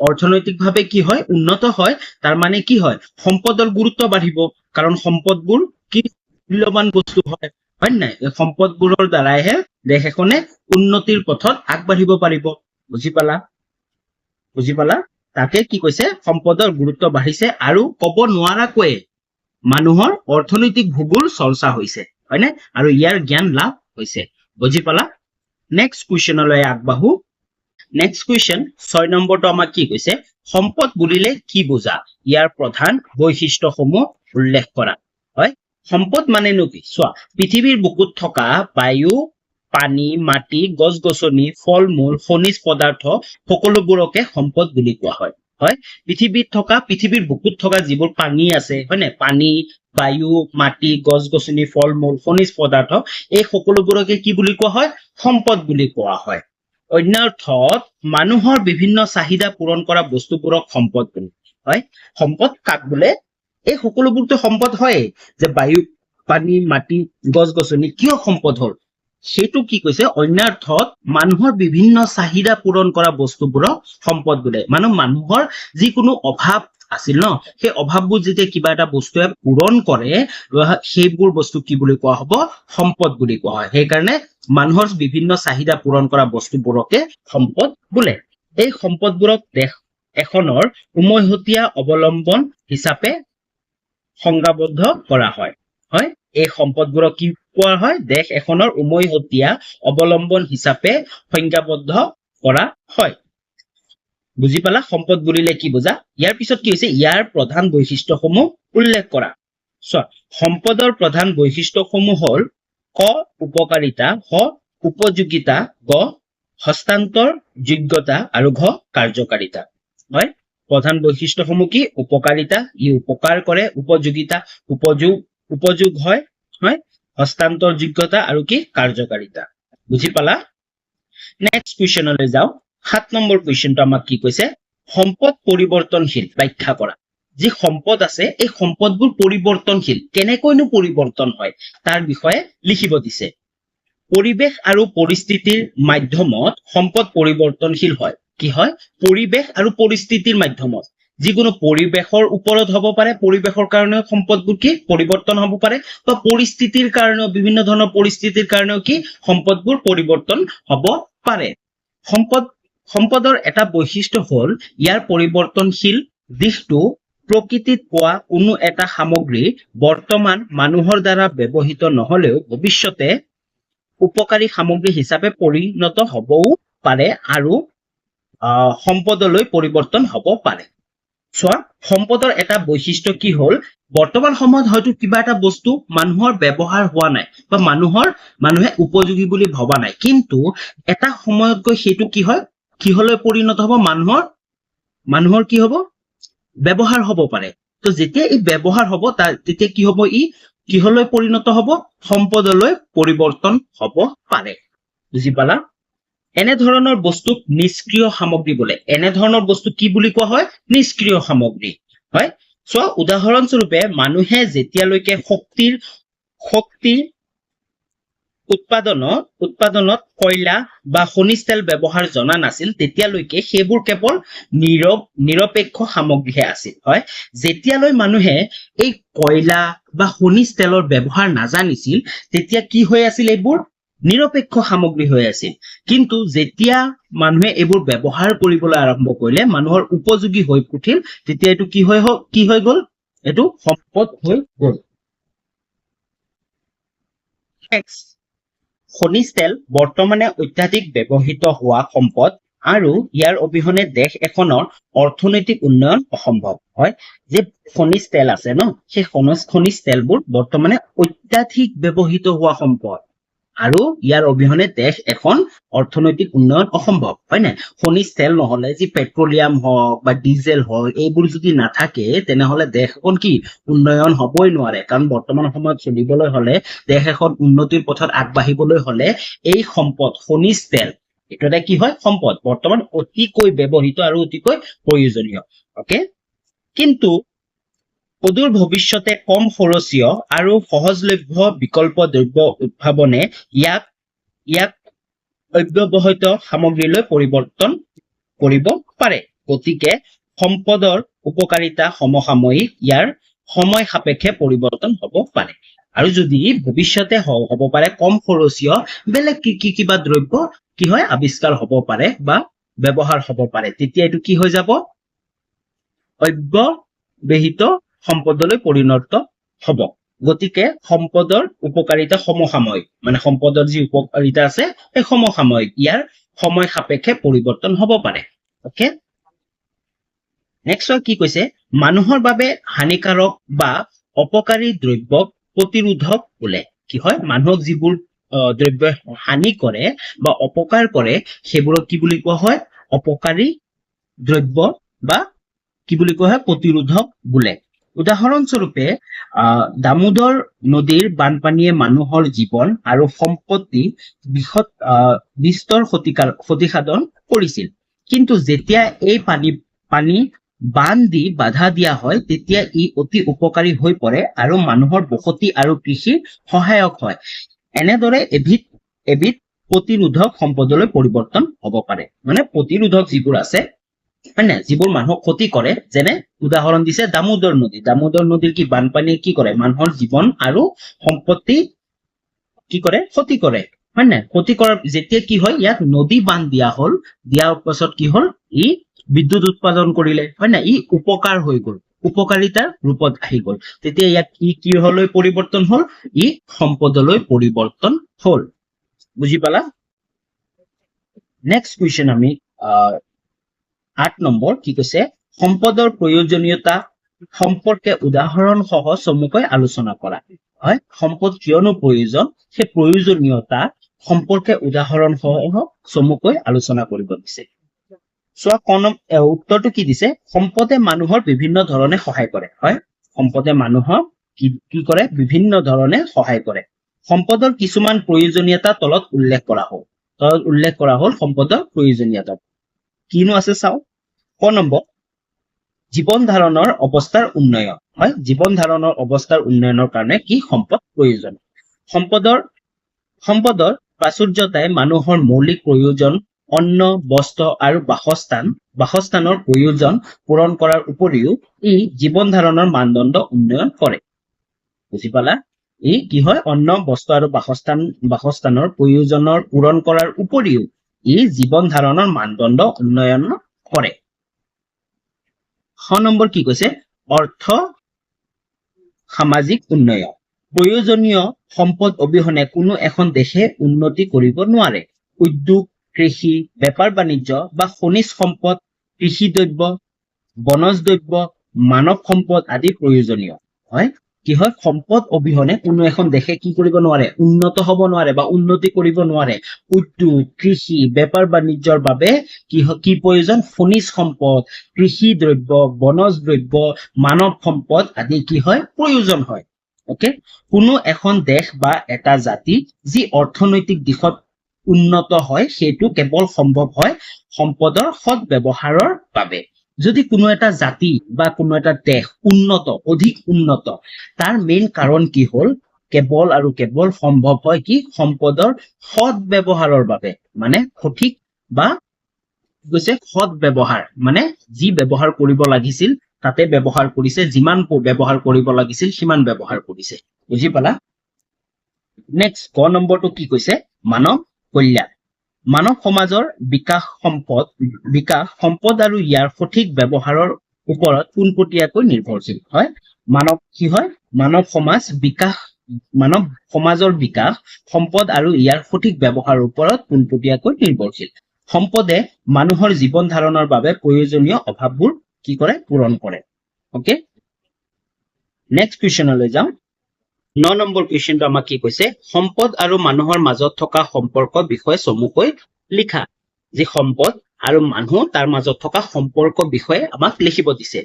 অৰ্থনৈতিকভাৱে কি হয় উন্নত হয় তাৰ মানে কি হয় সম্পদৰ গুৰুত্ব বাঢ়িব কাৰণ সম্পদবোৰ কি মূল্যৱান বস্তু হয় হয় নাই এই সম্পদবোৰৰ দ্বাৰাইহে দেশ এখনে উন্নতিৰ পথত আগবাঢ়িব পাৰিব বুজি পালা তাকে কি কৈছে সম্পদৰ গুৰুত্ব বাঢ়িছে আৰু ক'ব নোৱাৰাকৈয়ে মানুহৰ অৰ্থনৈতিক ভূগোল চৰ্চা হৈছে হয়নে আৰু ইয়াৰ জ্ঞান লাভ হৈছে বুজি পালা নেক্সট কুৱেশ্যনলৈ আগবাঢ়ো নেক্সট কুৱেশ্যন 6 নম্বৰটো আমাক কি কৈছে সম্পদ বুলিলে কি বুজা ইয়াৰ প্ৰধান বৈশিষ্ট্যসমূহ উল্লেখ কৰা হয় সম্পদ মানেনো কি চোৱা পৃথিৱীৰ বুকুত থকা বায়ু পানী মাটি গছ-গছনি ফল-মূল খনিজ পদাৰ্থ সকলোবোৰকে সম্পদ বুলি কোৱা হয় হয় পৃথিৱীৰ বুকুত থকা যিবোৰ পানী আছে হয় নে পানী বায়ু মাটি গছ-গছনি ফল-মূল খনিজ পদাৰ্থ এই সকলোবোৰকে কি বুলি কোৱা হয় সম্পদ বুলি কোৱা হয় অন্য অৰ্থত মানুহৰ বিভিন্ন চাহিদা পূৰণ কৰা বস্তুবোৰক সম্পদ বুলি হয় সম্পদ কাক বোলে এই সকলোবোৰতো সম্পদ হয় যে বায়ু পানী মাটি গছ-গছনি কিয় সম্পদ হ'ল সেইটো কি কৈছে অন্য অৰ্থত মানুহৰ বিভিন্ন চাহিদা পূৰণ কৰা বস্তুবোৰক সম্পদ বোলে মানুহৰ যিকোনো অভাৱ আছিল ন সেই অভাৱবোৰ যেতিয়া কিবা এটা বস্তুৱে পূৰণ কৰে সেইবোৰ বস্তু কি বুলি কোৱা হ'ব সম্পদ বুলি কোৱা হয় সেইকাৰণে মানুহৰ বিভিন্ন চাহিদা পূৰণ কৰা বস্তুবোৰকে সম্পদ বোলে এই সম্পদবোৰক দেশ এখনৰ উমৈহতীয়া অৱলম্বন হিচাপে সংজ্ঞাবদ্ধ কৰা হয় হয় এই সম্পদবোৰক কি কোৱা হয় দেশ এখনৰ উমৈহতীয়া অৱলম্বন হিচাপে সংজ্ঞাবদ্ধ কৰা হয় বুজি পালা সম্পদ বুলিলে কি বুজা ইয়াৰ পিছত কি হৈছে ইয়াৰ প্ৰধান বৈশিষ্ট্যসমূহ উল্লেখ কৰা চোৱা সম্পদৰ প্ৰধান বৈশিষ্ট্যসমূহ হ'ল ক উপকাৰিতা খ উপযোগিতা গ হস্তান্তৰ যোগ্যতা আৰু ঘ কাৰ্যকাৰিতা হয় প্ৰধান বৈশিষ্ট্যসমূহ কি উপকাৰিতা ই উপকাৰ কৰে উপযোগিতা উপযোগ হয় হয় হস্তান্তৰ যোগ্যতা আৰু কি কাৰ্যকাৰিতা বুজি পালা নেক্সট কুৱেশ্যনলৈ যাও 7 নম্বৰ কুৱেশ্যনটো আমাক কি কৈছে সম্পদ পৰিৱৰ্তনশীল ব্যাখ্যা কৰা যি সম্পদ আছে এই সম্পদবোৰ পৰিৱৰ্তনশীল কেনেকৈনো পৰিৱৰ্তন হয় তাৰ বিষয়ে লিখিব দিছে পৰিৱেশ আৰু পৰিস্থিতিৰ মাধ্যমত সম্পদ পৰিৱৰ্তনশীল হয় কি হয় পৰিৱেশ আৰু পৰিস্থিতিৰ মাধ্যমত যিকোনো পৰিৱেশৰ ওপৰত হ'ব পাৰে পৰিৱেশৰ কাৰণে সম্পদবোৰ কি পৰিৱৰ্তন হ'ব পাৰে বা পৰিস্থিতিৰ কাৰণে বিভিন্ন ধৰণৰ পৰিস্থিতিৰ কাৰণে কি সম্পদবোৰ পৰিৱৰ্তন হ'ব পাৰে সম্পদৰ এটা বৈশিষ্ট্য হ'ল ইয়াৰ পৰিৱৰ্তনশীল দিশটো প্ৰকৃতিত পোৱা কোনো এটা সামগ্ৰী বৰ্তমান মানুহৰ দ্বাৰা ব্যৱহৃত নহলেও ভৱিষ্যতে উপকাৰী সামগ্ৰী হিচাপে পৰিণত হ'বও পাৰে আৰু সম্পদলৈ পৰিৱৰ্তন হ'ব পাৰে চোৱা সম্পদৰ এটা বৈশিষ্ট্য কি হ'ল বৰ্তমান সময়ত হয়তো কিবা এটা বস্তু মানুহৰ ব্যৱহাৰ হোৱা নাই বা মানুহে উপযোগী বুলি ভবা নাই কিন্তু এটা সময়ত গৈ সেইটো কি হয় কিহলৈ পৰিণত হ'ব মানুহৰ কি হ'ব ব্যৱহাৰ হ'ব পাৰে তো যেতিয়া ই ব্যৱহাৰ হ'ব তেতিয়া কি হ'ব ই কিহলৈ পৰিণত হ'ব সম্পদলৈ পৰিৱৰ্তন হ'ব পাৰে বুজি পালা এনেধৰণৰ বস্তুক নিষ্ক্ৰিয় সামগ্ৰী বোলে এনেধৰণৰ বস্তু কি বুলি কোৱা হয় নিষ্ক্ৰিয় সামগ্ৰী হয় সো উদাহৰণস্বৰূপে মানুহে যেতিয়ালৈকে শক্তি উৎপাদনত কয়লা বা খনিজ তেল ব্যৱহাৰ জনা নাছিল তেতিয়ালৈকে সেইবোৰ কেৱল নিৰপেক্ষ সামগ্ৰীহে আছিল হয় যেতিয়ালৈ মানুহে এই কয়লা বা খনিজ তেলৰ ব্যৱহাৰ নাজানিছিল তেতিয়া কি হৈ আছিল এইবোৰ নিৰপেক্ষ সামগ্ৰী হৈ আছিল কিন্তু যেতিয়া মানুহে এইবোৰ ব্যৱহাৰ কৰিবলৈ আৰম্ভ কৰিলে মানুহৰ উপযোগী হৈ উঠিল তেতিয়া এইটো কি হৈ গ'ল এইটো সম্পদ হৈ গ'ল খনিজ তেল বৰ্তমানে অত্যাধিক ব্যৱহৃত হোৱা সম্পদ আৰু ইয়াৰ অবিহনে দেশ এখনৰ অৰ্থনৈতিক উন্নয়ন অসম্ভৱ হয় যে খনিজ তেল আছে ন সেই খনিজ তেলবোৰ বৰ্তমানে অত্যাধিক ব্যৱহৃত হোৱা সম্পদ আৰু ইয়াৰ অবিহনে দেশ এখন অৰ্থনৈতিক উন্নয়ন অসম্ভৱ হয় নাই খনিজ তেল নহলে যি পেট্ৰলিয়াম হওক বা ডিজেল হওক এইবোৰ যদি নাথাকে তেনেহলে দেশ এখন কি উন্নয়ন হবই নোৱাৰে কাৰণ বৰ্তমান সময়ত চলিবলৈ হলে দেশ এখন উন্নতিৰ পথত আগবাঢ়িবলৈ হলে এই সম্পদ খনিজ তেল এইটো এটা কি হয় সম্পদ বৰ্তমান অতিকৈ ব্যৱহৃত আৰু অতিকৈ প্ৰয়োজনীয় ওকে কিন্তু অদূৰ ভৱিষ্যতে কম খৰচীয় আৰু সহজলভ্য বিকল্প দ্ৰব্য উদ্ভাৱনে ইয়াক অব্যৱহৃত সামগ্ৰীলৈ পৰিৱৰ্তন কৰিব পাৰে গতিকে সম্পদৰ উপকাৰিতা সমসাময়িক ইয়াৰ সময় সাপেক্ষে পৰিৱৰ্তন হ'ব পাৰে আৰু যদি ভৱিষ্যতে হ'ব পাৰে কম খৰচীয় বেলেগ কিবা দ্ৰব্য কি হয় আৱিষ্কাৰ হ'ব পাৰে বা ব্যৱহাৰ হ'ব পাৰে তেতিয়া এইটো কি হৈ যাব অব্যৱহৃত সম্পদলৈ পৰিণত হ'ব গতিকে সম্পদৰ উপকাৰিতা সমসাময়িক মানে সম্পদৰ যি উপকাৰিতা আছে সেই সমসাময়িক ইয়াৰ সময় সাপেক্ষে পৰিৱৰ্তন হ'ব পাৰে ওকে নেক্সট কি কৈছে মানুহৰ বাবে হানিকাৰক বা অপকাৰী দ্ৰব্যক প্ৰতিৰোধক বোলে কি হয় মানুহক যিবোৰ দ্ৰব্য হানি কৰে বা অপকাৰ কৰে সেইবোৰক কি বুলি কোৱা হয় অপকাৰী দ্ৰব্য বা কি বুলি কোৱা হয় প্ৰতিৰোধক বোলে উদাহৰণস্বৰূপে দামোদৰ নদীৰ বানপানীয়ে মানুহৰ জীৱন আৰু সম্পত্তি বিস্তৰ ক্ষতিসাধন কৰিছিল কিন্তু যেতিয়া এই পানী বান দি বাধা দিয়া হয় তেতিয়া ই অতি উপকাৰী হৈ পৰে আৰু মানুহৰ বসতি আৰু কৃষিৰ সহায়ক হয় এনেদৰে এবিধ প্ৰতিৰোধক সম্পদলৈ পৰিৱৰ্তন হ'ব পাৰে মানে প্ৰতিৰোধক যিবোৰ আছে হয় না যিবোৰ মানুহক ক্ষতি কৰে যেনে উদাহৰণ দিছে দামোদৰ নদীৰ কি বানপানীয়ে কি কৰে মানুহৰ জীৱন আৰু সম্পত্তি কি কৰে ক্ষতি কৰে হয় না ক্ষতি কৰাৰ যেতিয়া কি হয় ইয়াক নদী বান্ধ দিয়াৰ পাছত কি হ'ল ই বিদ্যুৎ উৎপাদন কৰিলে হয় না ই উপকাৰ হৈ গ'ল উপকাৰিতাৰ ৰূপত আহি গ'ল তেতিয়া ইয়াক কি হলৈ পৰিৱৰ্তন হ'ল ই সম্পদলৈ পৰিৱৰ্তন হ'ল বুজি পালা নেক্সট কুৱেশ্যন আমি 8 নম্বৰ কি কৈছে সম্পদৰ প্ৰয়োজনীয়তা সম্পৰ্কে উদাহৰণ সহ চমুকৈ আলোচনা কৰা হয় সম্পদ কিয়নো প্ৰয়োজন সেই প্ৰয়োজনীয়তা সম্পৰ্কে উদাহৰণ সহ চমুকৈ আলোচনা কৰিব দিছে চোৱা উত্তৰটো কি দিছে সম্পদে মানুহৰ বিভিন্ন ধৰণে সহায় কৰে হয় সম্পদে মানুহক কি কৰে বিভিন্ন ধৰণে সহায় কৰে সম্পদৰ কিছুমান প্ৰয়োজনীয়তা তলত উল্লেখ কৰা হ'ল সম্পদৰ প্ৰয়োজনীয়তা কিনো আছে চাও ক নম্বৰ জীৱন ধাৰণৰ অৱস্থাৰ উন্নয়ন হয় জীৱন ধাৰণৰ অৱস্থাৰ উন্নয়নৰ কাৰণে কি সম্পদ প্ৰয়োজন সম্পদৰ প্ৰাচুৰ্যতাই মানুহৰ মৌলিক প্ৰয়োজন অন্ন বস্ত্ৰ আৰু বাসস্থানৰ প্ৰয়োজন পূৰণ কৰাৰ উপৰিও ই জীৱন ধাৰণৰ মানদণ্ড উন্নয়ন কৰে বুজি পালা ই কি হয় অন্ন বস্ত্ৰ আৰু বাসস্থানৰ প্ৰয়োজনৰ পূৰণ কৰাৰ উপৰিও ই জীৱন ধাৰণৰ মানদণ্ড উন্নয়ন কৰে 6 নম্বৰ কি কৈছে অৰ্থ সামাজিক উন্নয়ন প্ৰয়োজনীয় সম্পদ অবিহনে কোনো এখন দেশে উন্নতি কৰিব নোৱাৰে উদ্যোগ কৃষি বেপাৰ বাণিজ্য বা খনিজ সম্পদ কৃষি দ্ৰব্য বনজ দ্ৰব্য, মানৱ সম্পদ আদি প্ৰয়োজনীয় হয়। কি হয়, সম্পদ অবিহনে কোনো এখন দেশে কি কৰিব নোৱাৰে, উন্নত হ'ব নোৱাৰে বা উন্নতি কৰিব নোৱাৰে। উদ্যোগ, কৃষি, বেপাৰ বাণিজ্যৰ বাবে কি প্ৰয়োজন, খনিজ সম্পদ, কৃষি দ্ৰব্য, বনজ দ্ৰব্য, মানৱ সম্পদ আদি কি হয়, প্ৰয়োজন হয়। ওকে, কোনো এখন দেশ বা এটা জাতি যি অৰ্থনৈতিক দিশত উন্নত হয় সেইটো কেৱল সম্ভৱ হয় সম্পদৰ সৎ ব্যৱহাৰৰ বাবে। যদি কোনো এটা জাতি বা কোনো এটা দেশ উন্নত, অধিক উন্নত, তাৰ মেইন কাৰণ কি হ'ল, কেৱল আৰু কেৱল সম্ভৱ হয় কি, সম্পদৰ সৎ ব্যৱহাৰৰ বাবে। মানে সঠিক বা কৈছে সৎ ব্যৱহাৰ, মানে যি ব্যৱহাৰ কৰিব লাগিছিল তাতে ব্যৱহাৰ কৰিছে, যিমান ব্যৱহাৰ কৰিব লাগিছিল সিমান ব্যৱহাৰ কৰিছে। বুজি পালা? নেক্সট ক নম্বৰটো কি কৈছে, মানৱ কল্যাণ। মানৱ সমাজৰ বিকাশ সম্পদ আৰু ইয়াৰ সঠিক ব্যৱহাৰৰ ওপৰত পোনপটীয়াকৈ নিৰ্ভৰশীল হয়। মানৱ কি হয়, মানৱ সমাজৰ বিকাশ সম্পদ আৰু ইয়াৰ সঠিক ব্যৱহাৰৰ ওপৰত পোনপটীয়াকৈ নিৰ্ভৰশীল। সম্পদে মানুহৰ জীৱন ধাৰণৰ বাবে প্ৰয়োজনীয় অভাৱবোৰ কি কৰে, পূৰণ কৰে। ওকে, নেক্সট কুৱেশ্যনলৈ যাওঁ। 9 নম্বৰ কুৱেশ্যনটো আমাক কি কৈছে, সম্পদ আৰু মানুহৰ মাজত থকা সম্পৰ্কৰ বিষয়ে চমুকৈ লিখা। যি সম্পদ আৰু মানুহ তাৰ মাজত থকা সম্পৰ্কৰ বিষয়ে আমাক লিখিব দিছে।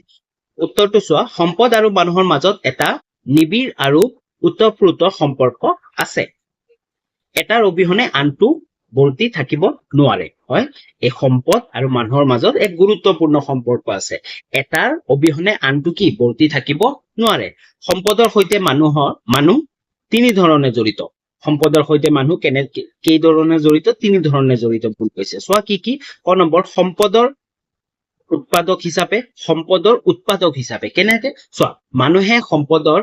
উত্তৰটো চোৱা, সম্পদ আৰু মানুহৰ মাজত এটা নিবিড় আৰু ওতঃপ্ৰোত সম্পৰ্ক আছে। এটাৰ অবিহনে আনটো বৰ্তি থাকিব নোৱাৰে। হয়, এই সম্পদ আৰু মানুহৰ মাজত এক গুৰুত্বপূৰ্ণ সম্পৰ্ক আছে। এটাৰ অবিহনে আনটো কি বৰ্তি থাকিব নোৱাৰে। সম্পদৰ সৈতে মানুহ তিনি ধৰণে জড়িত। সম্পদৰ সৈতে মানুহ কেইধৰণে জড়িত, তিনি ধৰণে জড়িত বুলি কৈছে। চোৱা কি কি, ক নম্বৰ, সম্পদৰ উৎপাদক হিচাপে কেনেকে, চোৱা, মানুহে সম্পদৰ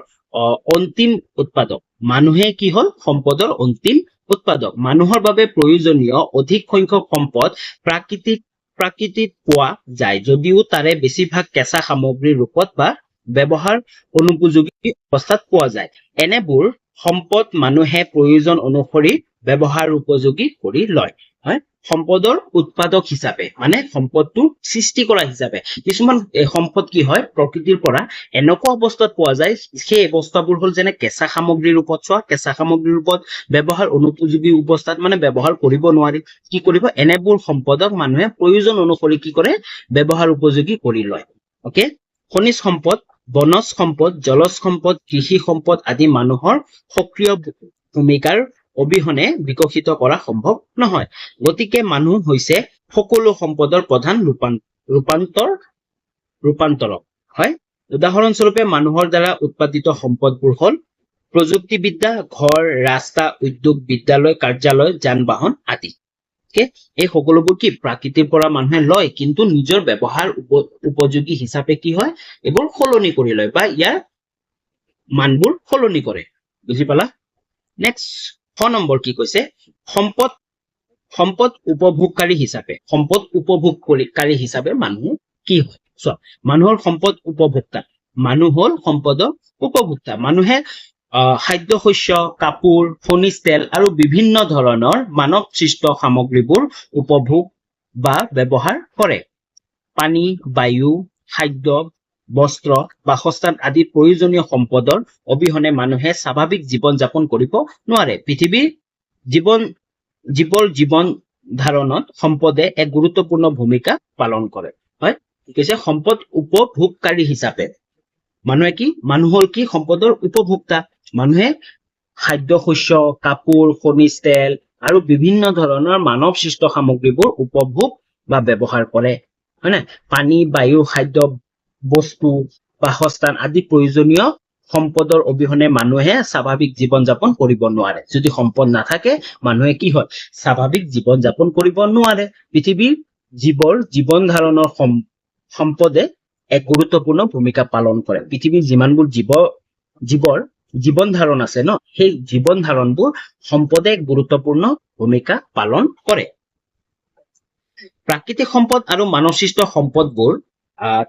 অন্তিম উৎপাদক। মানুহে কি হ'ল, সম্পদৰ অন্তিম উৎপাদক। মানুহৰ বাবে প্ৰয়োজনীয় অধিক সংখ্যক সম্পদ প্ৰাকৃতিত পোৱা যায়, যদিও তাৰে বেছিভাগ কেঁচা সামগ্ৰীৰ ৰূপত বা ব্যৱহাৰ অনুপযোগী অৱস্থাত পোৱা যায়। এনেবোৰ সম্পদ মানুহে প্ৰয়োজন অনুসৰি ব্যৱহাৰ উপযোগী কৰি লয়। হয়, সম্পদৰ উৎপাদক হিচাপে মানে সম্পদটো সৃষ্টি কৰা হিচাপে। কিছুমান সম্পদ কি হয়, প্ৰকৃতিৰ পৰা এনেকুৱা অৱস্থাত পোৱা যায়, সেই অৱস্থাবোৰ হ'ল যেনে কেঁচা সামগ্ৰীৰ ৰূপত। চোৱা, কেঁচা সামগ্ৰীৰ ৰূপত ব্যৱহাৰ অনুপযোগী অৱস্থাত মানে ব্যৱহাৰ কৰিব নোৱাৰি। কি কৰিব, এনেবোৰ সম্পদক মানুহে প্ৰয়োজন অনুসৰি কি কৰে, ব্যৱহাৰ উপযোগী কৰি লয়। অকে, খনিজ সম্পদ, বনজ সম্পদ, জলজ সম্পদ, কৃষি সম্পদ আদি মানুহৰ সক্ৰিয় ভূমিকাৰ অবিহনে বিকশিত কৰা সম্ভৱ নহয়। গতিকে মানুহ হৈছে সকলো সম্পদৰ প্ৰধান ৰূপান্তৰক। হয়, উদাহৰণস্বৰূপে মানুহৰ দ্বাৰা উৎপাদিত সম্পদবোৰ হ'ল প্ৰযুক্তিবিদ্যা, ঘৰ, ৰাস্তা, উদ্যোগ, বিদ্যালয়, কাৰ্যালয়, যান বাহন আদি। এই সকলোবোৰ কি প্ৰাকৃতিৰ পৰা মানুহে লয়, কিন্তু নিজৰ ব্যৱহাৰ উপযোগী হিচাপে কি হয়, এইবোৰ সলনি কৰি লয় বা ইয়াৰ মানবোৰ সলনি কৰে। বুজি পালা? নেক্সট 6 নম্বৰ কি কৈছে, সম্পদ উপভোগকাৰী হিচাপে মানুহ কি হয়। চোৱা, মানুহৰ সম্পদ উপভোক্তা। মানুহ হ'ল সম্পদৰ উপভোক্তা। মানুহে খাদ্য শস্য, কাপোৰ, খনিজ তেল আৰু বিভিন্ন ধৰণৰ মানৱ সৃষ্ট সামগ্ৰীবোৰ উপভোগ বা ব্যৱহাৰ কৰে। পানী, বায়ু, খাদ্য, বস্ত্ৰ, বাসস্থান আদি প্ৰয়োজনীয় সম্পদৰ অবিহনে মানুহে স্বাভাৱিক জীৱন যাপন কৰিব নোৱাৰে। পৃথিৱীৰ জীৱন ধাৰণত সম্পদে এক গুৰুত্বপূৰ্ণ ভূমিকা পালন কৰে। হয়, কৈছে সম্পদ উপভোগকাৰী হিচাপে মানুহ হ'ল কি, সম্পদৰ উপভোক্তা। মানুহে খাদ্য শস্য, কাপোৰ, খনিজ তেল আৰু বিভিন্ন ধৰণৰ মানৱ সৃষ্ট সামগ্ৰীবোৰ উপভোগ বা ব্যৱহাৰ কৰে। হয় নে? পানী, বায়ু, খাদ্য, বস্তু, বাসস্থান আদি প্ৰয়োজনীয় সম্পদৰ অবিহনে মানুহে স্বাভাৱিক জীৱন যাপন কৰিব নোৱাৰে। যদি সম্পদ নাথাকে মানুহে কি হয়, স্বাভাৱিক জীৱন যাপন কৰিব নোৱাৰে। পৃথিৱীৰ জীৱন ধাৰণৰ সম্পদে এক গুৰুত্বপূৰ্ণ ভূমিকা পালন কৰে। পৃথিৱীৰ যিমানবোৰ জীৱৰ জীৱন ধাৰণ আছে ন, সেই জীৱন ধাৰণবোৰ সম্পদে এক গুৰুত্বপূৰ্ণ ভূমিকা পালন কৰে। প্ৰাকৃতিক সম্পদ আৰু মানৱ সৃষ্ট সম্পদবোৰ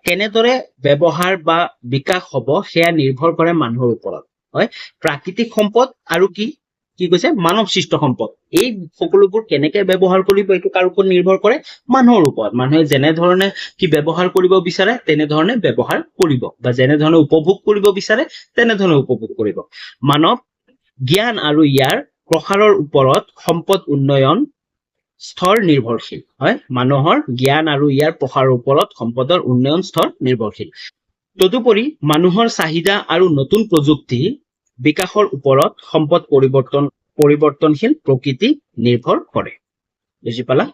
কেনেদৰে ব্যৱহাৰ বা বিকাশ হ'ব সেয়া নিৰ্ভৰ কৰে মানুহৰ ওপৰত। হয়, প্ৰাকৃতিক সম্পদ আৰু কি, কি কৈছে মানৱ সৃষ্ট সম্পদ এই সকলোবোৰ কেনেকৈ ব্যৱহাৰ কৰিব এইটো কাৰ ওপৰত নিৰ্ভৰ কৰে মানুহৰ ওপৰত মানুহে যেনে ধৰণে কি ব্যৱহাৰ কৰিব বিচাৰে তেনে ধৰণে ব্যৱহাৰ কৰিব বা যেনে ধৰণে উপভোগ কৰিব বিচাৰে তেনে ধৰণে উপভোগ কৰিব মানৱ জ্ঞান আৰু ইয়াৰ প্ৰসাৰৰ ওপৰত সম্পদ উন্নয়ন স্তৰ নিৰ্ভৰশীল হয় মানুহৰ জ্ঞান আৰু ইয়াৰ প্ৰসাৰৰ ওপৰত সম্পদৰ উন্নয়ন স্তৰ নিৰ্ভৰশীল তদুপৰি মানুহৰ চাহিদা আৰু নতুন প্ৰযুক্তি বিকাশৰ ওপৰত সম্পদ পৰিৱৰ্তনশীল প্ৰকৃতি নিৰ্ভৰ কৰে বুজি পালা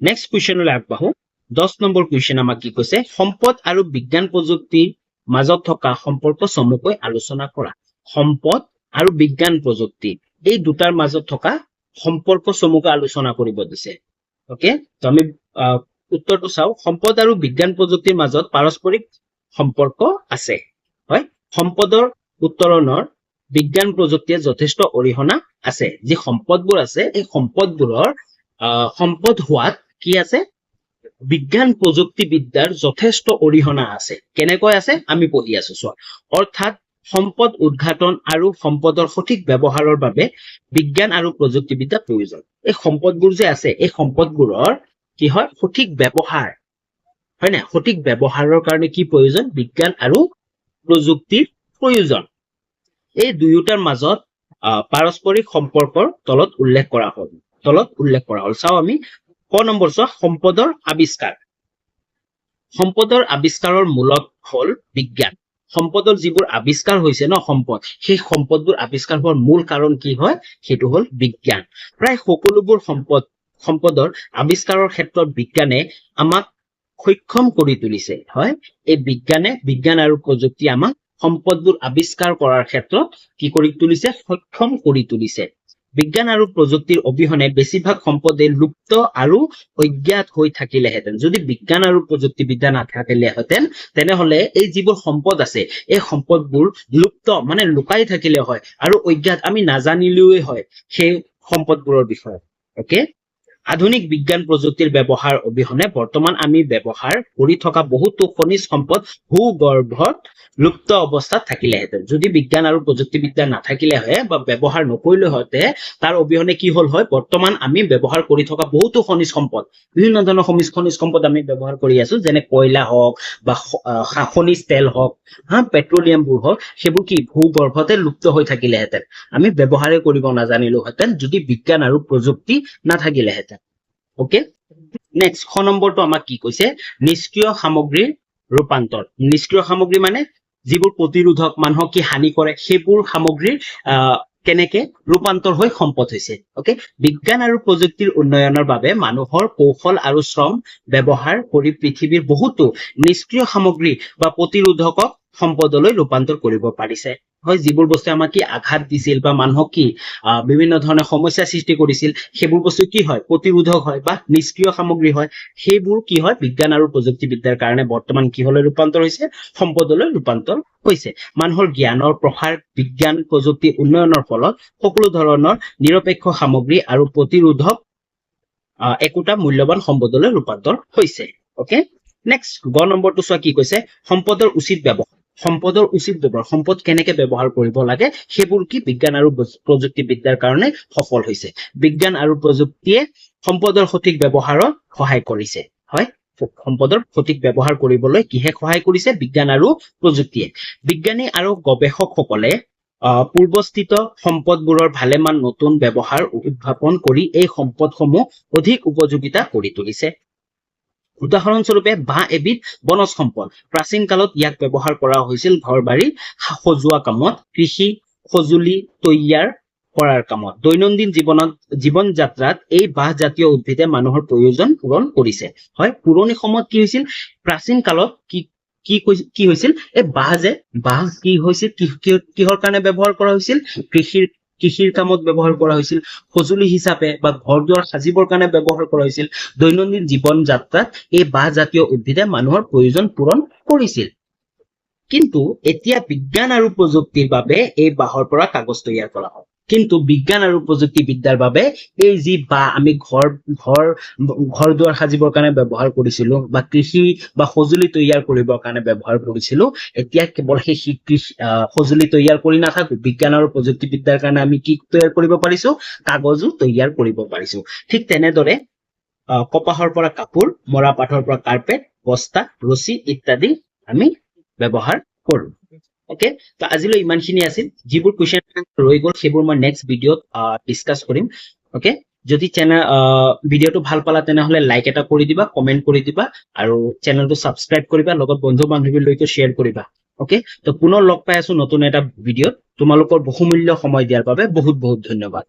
নেক্সট কুৱেশ্যনলৈ আগবাঢ়ো 10 নম্বৰ কুৱেশ্যন আমাক কি কৈছে সম্পদ আৰু বিজ্ঞান প্ৰযুক্তিৰ মাজত থকা সম্পৰ্ক চমুকৈ আলোচনা কৰা সম্পদ আৰু বিজ্ঞান প্ৰযুক্তি এই দুটাৰ মাজত থকা সম্পৰ্ক চমুকৈ আলোচনা কৰিব দিছে ওকে তো আমি উত্তৰটো চাও সম্পদ আৰু বিজ্ঞান প্ৰযুক্তিৰ মাজত পাৰস্পৰিক সম্পৰ্ক আছে হয় সম্পদৰ উত্তৰণৰ বিজ্ঞান প্ৰযুক্তিয়ে যথেষ্ট অৰিহণা আছে যি সম্পদবোৰ আছে এই সম্পদবোৰৰ সম্পদ হোৱাত কি আছে বিজ্ঞান প্ৰযুক্তিবিদ্যাৰ যথেষ্ট অৰিহণা আছে কেনেকৈ আছে আমি পঢ়ি আছো চোৱা অৰ্থাৎ সম্পদ উদ্ঘাটন আৰু সম্পদৰ সঠিক ব্যৱহাৰৰ বাবে বিজ্ঞান আৰু প্ৰযুক্তিবিদ্যা প্ৰয়োজন এই সম্পদবোৰ যে আছে এই সম্পদবোৰৰ কি হয় সঠিক ব্যৱহাৰ হয় না সঠিক ব্যৱহাৰৰ কাৰণে কি প্ৰয়োজন বিজ্ঞান আৰু প্ৰযুক্তিৰ প্ৰয়োজন এই দুয়োটাৰ মাজত পাৰস্পৰিক সম্পৰ্কৰ তলত উল্লেখ কৰা হ'ল চাও আমি ক নম্বৰ চোৱা সম্পদৰ আৱিষ্কাৰ সম্পদৰ আৱিষ্কাৰৰ মূলত হ'ল বিজ্ঞান সম্পদৰ যিবোৰ আৱিষ্কাৰ হৈছে ন সম্পদ সেই সম্পদবোৰ আৱিষ্কাৰ হোৱাৰ মূল কাৰণ কি হয় সেইটো হ'ল বিজ্ঞান প্ৰায় সকলোবোৰ সম্পদৰ আৱিষ্কাৰৰ ক্ষেত্ৰত বিজ্ঞানে আমাক সক্ষম কৰি তুলিছে হয় এই বিজ্ঞান আৰু প্ৰযুক্তি আমাক সম্পদবোৰ আৱিষ্কাৰ কৰাৰ ক্ষেত্ৰত কি কৰি তুলিছে সক্ষম কৰি তুলিছে বিজ্ঞান আৰু প্ৰযুক্তিৰ অবিহনে বেছিভাগ সম্পদে লুপ্ত আৰু অজ্ঞাত হৈ থাকিলেহেঁতেন যদি বিজ্ঞান আৰু প্ৰযুক্তিবিদ্যা নাথাকিলেহেঁতেন তেনেহলে এই যিবোৰ সম্পদ আছে এই সম্পদবোৰ লুপ্ত মানে লুকাই থাকিলে হয় আৰু অজ্ঞাত আমি নাজানিলেও হয় সেই সম্পদবোৰৰ বিষয়ে ওকে আধুনিক বিজ্ঞান প্ৰযুক্তিৰ ব্যৱহাৰ অবিহনে বৰ্তমান আমি ব্যৱহাৰ কৰি থকা বহুতো খনিজ সম্পদ ভূগৰ্ভত লুপ্ত অৱস্থাত থাকিলেহেঁতেন যদি বিজ্ঞান আৰু প্ৰযুক্তিবিদ্যা নাথাকিলে হয় বা ব্যৱহাৰ নকৰিলে হতে তাৰ অবিহনে কি হল হয় বৰ্তমান আমি ব্যৱহাৰ কৰি থকা বহুতো খনিজ সম্পদ বিভিন্ন ধৰণৰ খনিজ সম্পদ আমি ব্যৱহাৰ কৰি আছো যেনে কয়লা হওক বা খনিজ তেল হওক পেট্ৰলিয়ামবোৰ হওক সেইবোৰ কি ভূগৰ্ভতে লুপ্ত হৈ থাকিলেহেঁতেন আমি ব্যৱহাৰে কৰিব নাজানিলোহেঁতেন যদি বিজ্ঞান আৰু প্ৰযুক্তি নাথাকিলেহেঁতেন ওকে নেক্সট খ নম্বৰটো আমাক কি কৈছে নিষ্ক্ৰিয় সামগ্ৰীৰ ৰূপান্তৰ নিষ্ক্ৰিয় সামগ্ৰী মানে যিবোৰ প্ৰতিৰোধক মানুহক কি হানি কৰে সেইবোৰ সামগ্ৰীৰ কেনেকে ৰূপান্তৰ হৈ সম্পদ হৈছে ওকে বিজ্ঞান আৰু প্ৰযুক্তিৰ উন্নয়নৰ বাবে মানুহৰ কৌশল আৰু শ্ৰম ব্যৱহাৰ কৰি পৃথিৱীৰ বহুতো নিষ্ক্ৰিয় সামগ্ৰী বা প্ৰতিৰোধকক সম্পদলৈ ৰূপান্তৰ কৰিব পাৰিছে হয় যিবোৰ বস্তু আমাক কি আঘাত দিছিল বা মানুহক কি বিভিন্ন ধৰণৰ সমস্যা সৃষ্টি কৰিছিল সেইবোৰ বস্তু কি হয় প্ৰতিৰোধক হয় বা নিষ্ক্ৰিয় সামগ্ৰী হয় সেইবোৰ কি হয় বিজ্ঞান আৰু প্ৰযুক্তিবিদ্যাৰ কাৰণে বৰ্তমান কিহলৈ ৰূপান্তৰ হৈছে সম্পদলৈ ৰূপান্তৰ হৈছে মানুহৰ জ্ঞানৰ প্ৰসাৰ বিজ্ঞান প্ৰযুক্তি উন্নয়নৰ ফলত সকলো ধৰণৰ নিৰপেক্ষ সামগ্ৰী আৰু প্ৰতিৰোধক একোটা মূল্যৱান সম্পদলৈ ৰূপান্তৰ হৈছে ওকে নেক্সট গ নম্বৰটো চোৱা কি কৈছে সম্পদৰ উচিত ব্যৱহাৰ সম্পদ কেনেকে ব্যৱহাৰ কৰিব লাগে সেইবোৰ কি বিজ্ঞান আৰু প্ৰযুক্তিবিদ্যাৰ কাৰণে সফল হৈছে বিজ্ঞান আৰু প্ৰযুক্তিয়ে সম্পদৰ সঠিক ব্যৱহাৰত সহায় কৰিছে হয় সম্পদৰ সঠিক ব্যৱহাৰ কৰিবলৈ কিহে সহায় কৰিছে বিজ্ঞান আৰু প্ৰযুক্তিয়ে বিজ্ঞানী আৰু গৱেষকসকলে পূৰ্বস্থিত সম্পদবোৰৰ ভালেমান নতুন ব্যৱহাৰ উদ্ভাৱন কৰি এই সম্পদসমূহ অধিক উপযোগিতা কৰি তুলিছে উদাহৰণস্বৰূপে বাঁহ এবিধ বনজ সম্পদ প্ৰাচীন কালত ইয়াক ব্যৱহাৰ কৰা হৈছিল ঘৰবাৰী সজোৱা কামত কৃষি সঁজুলি তৈয়াৰ কৰাৰ কামত দৈনন্দিন জীৱন যাত্ৰাত এই বাঁহ জাতীয় উদ্ভিদে মানুহৰ প্ৰয়োজন পূৰণ কৰিছে হয় পুৰণি সময়ত কি হৈছিল প্ৰাচীন কালত কি হৈছিল এই বাঁহ কি হৈছিল কিহৰ কাৰণে ব্যৱহাৰ কৰা হৈছিল কৃষিৰ কামত ব্যৱহাৰ কৰা হৈছিল সঁজুলি হিচাপে বা ঘৰ দুৱাৰ সাজিবৰ কাৰণে ব্যৱহাৰ কৰা হৈছিল দৈনন্দিন জীৱন যাত্ৰাত এই বাঁহ জাতীয় উদ্ভিদে মানুহৰ প্ৰয়োজন পূৰণ কৰিছিল কিন্তু এতিয়া বিজ্ঞান আৰু প্ৰযুক্তিৰ বাবে এই বাঁহৰ পৰা কাগজ তৈয়াৰ কৰা হয় কিন্তু বিজ্ঞান আৰু প্ৰযুক্তিবিদ্যাৰ বাবে এই যি বা আমি ঘৰ দুৱাৰ সাজিবৰ কাৰণে ব্যৱহাৰ কৰিছিলো বা কৃষি বা সঁজুলি তৈয়াৰ কৰিবৰ কাৰণে ব্যৱহাৰ কৰিছিলো, এতিয়া কেৱল সেই সঁজুলি তৈয়াৰ কৰি নাথাকো, বিজ্ঞান আৰু প্ৰযুক্তিবিদ্যাৰ কাৰণে আমি কি তৈয়াৰ কৰিব পাৰিছো, কাগজো তৈয়াৰ কৰিব পাৰিছো। ঠিক তেনেদৰে কপাহৰ পৰা কাপোৰ, মৰাপাটৰ পৰা কাৰ্পেট, বস্তা, ৰছী ইত্যাদি আমি ব্যৱহাৰ কৰো। ওকে, তো আজিলৈ ইমানখিনি আছিল। যিবোৰ কুৱেশ্যন ৰৈ গ'ল সেইবোৰ মই নেক্সট ভিডিঅ'ত ডিছকাছ কৰিম। ওকে, যদি ভিডিঅ'টো ভাল পালা তেনেহ'লে লাইক এটা কৰি দিবা, কমেণ্ট কৰি দিবা আৰু চেনেলটো ছাবস্ক্ৰাইব কৰিবা, লগত বন্ধু বান্ধৱীলৈকে শ্বেয়াৰ কৰিবা। ওকে, তো পুনৰ লগ পাই আছো নতুন এটা ভিডিঅ'ত। তোমালোকৰ বহুমূল্য সময় দিয়াৰ বাবে বহুত বহুত ধন্যবাদ।